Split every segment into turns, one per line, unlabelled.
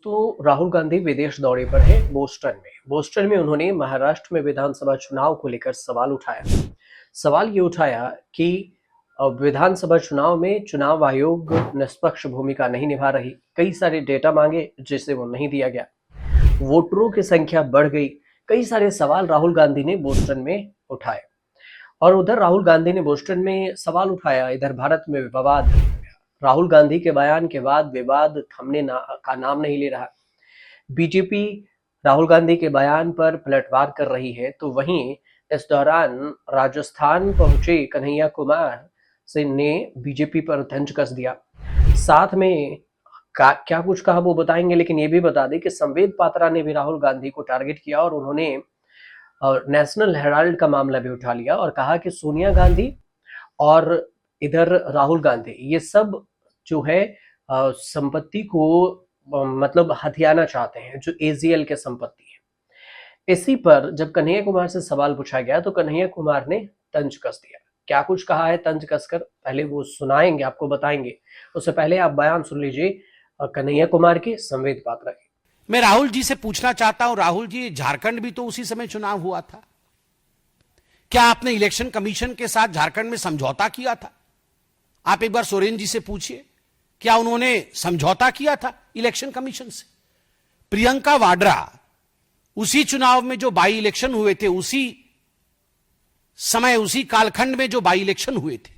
तो राहुल गांधी विदेश दौरे पर हैं बोस्टन में उन्होंने महाराष्ट्र में विधानसभा चुनाव को लेकर सवाल उठाया। सवाल ये उठाया कि विधानसभा चुनाव में चुनाव आयोग निष्पक्ष भूमिका नहीं निभा रही। कई सारे डेटा मांगे जिसे वो नहीं दिया गया। वोटरों की संख्या बढ़ गई। कई सारे सवाल राहुल गांधी ने बोस्टन में उठाए और उधर राहुल गांधी ने बोस्टन में सवाल उठाया, इधर भारत में विवाद। राहुल गांधी के बयान के बाद विवाद थमने का नाम नहीं ले रहा। बीजेपी राहुल गांधी के बयान पर पलटवार कर रही है, तो वहीं इस दौरान राजस्थान पहुंचे कन्हैया कुमार से ने बीजेपी पर तंज कस दिया। साथ में क्या कुछ कहा वो बताएंगे, लेकिन ये भी बता दें कि संबित पात्रा ने भी राहुल गांधी को टारगेट किया और उन्होंने नेशनल हेराल्ड का मामला भी उठा लिया और कहा कि सोनिया गांधी और इधर राहुल गांधी ये सब जो है संपत्ति को मतलब हथियाना चाहते हैं, जो एजीएल के संपत्ति है। इसी पर जब कन्हैया कुमार से सवाल पूछा गया तो कन्हैया कुमार ने तंज कस दिया। क्या कुछ कहा है तंज कसकर, पहले वो सुनाएंगे, आपको बताएंगे। उससे पहले आप बयान सुन लीजिए कन्हैया कुमार के, संबित पात्रा के।
मैं राहुल जी से पूछना चाहता हूं, राहुल जी झारखंड भी तो उसी समय चुनाव हुआ था, क्या आपने इलेक्शन कमीशन के साथ झारखंड में समझौता किया था? आप एक बार सोरेन जी से पूछिए, क्या उन्होंने समझौता किया था इलेक्शन कमीशन से? प्रियंका वाड्रा उसी चुनाव में जो बाई इलेक्शन हुए थे, उसी समय उसी कालखंड में जो बाई इलेक्शन हुए थे,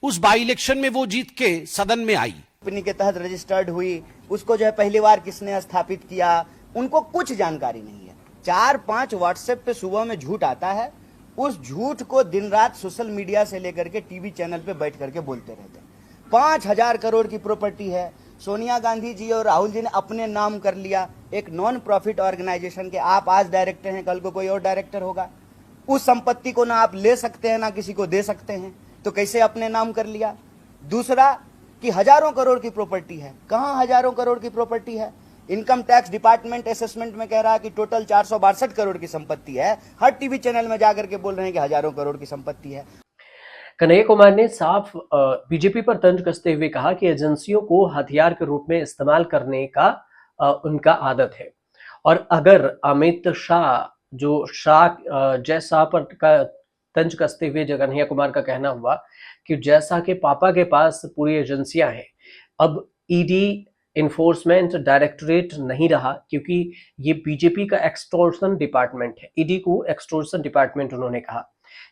उस बाई इलेक्शन में वो जीत के सदन में आई,
कंपनी के तहत रजिस्टर्ड हुई, उसको जो है पहली बार किसने स्थापित किया, उनको कुछ जानकारी नहीं है। 4-5 व्हाट्सएप पे सुबह में झूठ आता है, उस झूठ को दिन रात सोशल मीडिया से लेकर के टीवी चैनल पे बैठ करके बोलते रहते हैं। 5,000 करोड़ की प्रॉपर्टी है, सोनिया गांधी जी और राहुल जी ने अपने नाम कर लिया, एक नॉन प्रॉफिट ऑर्गेनाइजेशन के। आप आज डायरेक्टर हैं, कल को कोई और डायरेक्टर होगा। उस संपत्ति को ना आप ले सकते हैं ना किसी को दे सकते हैं, तो कैसे अपने नाम कर लिया? दूसरा कि हजारों करोड़ की प्रॉपर्टी है। कहां हजारों करोड़ की प्रॉपर्टी है? इनकम टैक्स डिपार्टमेंट असेसमेंट में कह रहा है कि टोटल 462 करोड़ की संपत्ति है। हर टीवी चैनल में जाकर के बोल रहे हैं कि हजारों करोड़ की संपत्ति है।
कन्हैया कुमार ने साफ बीजेपी पर तंज कसते हुए कहा कि एजेंसियों को हथियार के रूप में इस्तेमाल करने का उनका आदत है। और अगर अमित शाह जो जय शाह पर का तंज कसते हुए जो कन्हैया कुमार का कहना हुआ कि जय शाह के पापा के पास पूरी एजेंसियां हैं, अब ईडी इन्फोर्समेंट डायरेक्टोरेट नहीं रहा, क्योंकि ये बीजेपी का एक्सटॉर्शन डिपार्टमेंट है। ईडी को एक्सटॉर्शन डिपार्टमेंट उन्होंने कहा।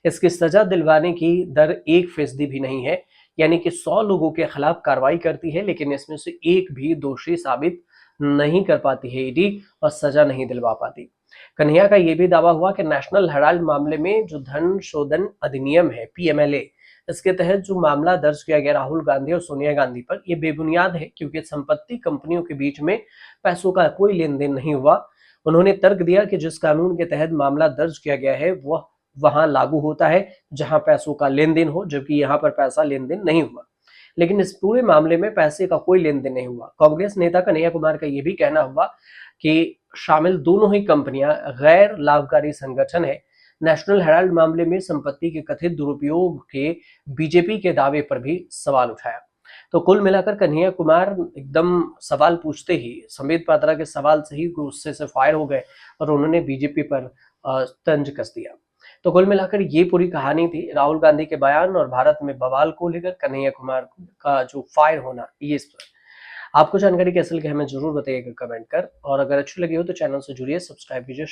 इसकी सजा दिलवाने की दर 1% भी नहीं है, यानी कि 100 लोगों के खिलाफ कार्रवाई करती है, लेकिन इसमें से एक भी दोषी साबित नहीं कर पाती है ईडी और सजा नहीं दिलवा पाती। कन्हैया का यह भी दावा हुआ कि नेशनल हेराल्ड मामले में जो धन शोधन अधिनियम है, पीएमएलए, इसके तहत जो मामला दर्ज किया गया राहुल गांधी और सोनिया गांधी पर, यह बेबुनियाद है, क्योंकि संपत्ति कंपनियों के बीच में पैसों का कोई लेन देन नहीं हुआ। उन्होंने तर्क दिया कि जिस कानून के तहत मामला दर्ज किया गया है वह वहां लागू होता है जहां पैसों का लेन देन हो, जबकि यहां पर पैसा लेन देन नहीं हुआ। लेकिन इस पूरे मामले में पैसे का कोई लेन देन नहीं हुआ। कांग्रेस नेता कन्हैया कुमार का यह भी कहना हुआ कि शामिल दोनों ही कंपनियां गैर लाभकारी संगठन है। नेशनल हेराल्ड मामले में संपत्ति के कथित दुरुपयोग के बीजेपी के दावे पर भी सवाल उठाया। तो कुल मिलाकर कन्हैया कुमार एकदम सवाल पूछते ही संबित पात्रा के सवाल से ही गुस्से से फायर हो गए और उन्होंने बीजेपी पर तंज कस दिया। तो कुल मिलाकर ये पूरी कहानी थी राहुल गांधी के बयान और भारत में बवाल को लेकर कन्हैया कुमार का जो फायर होना, ये इस पर। आपको जानकारी कैसे लगी हमें जरूर बताइएगा कमेंट कर, और अगर अच्छी लगी हो तो चैनल से जुड़िए, सब्सक्राइब कीजिए।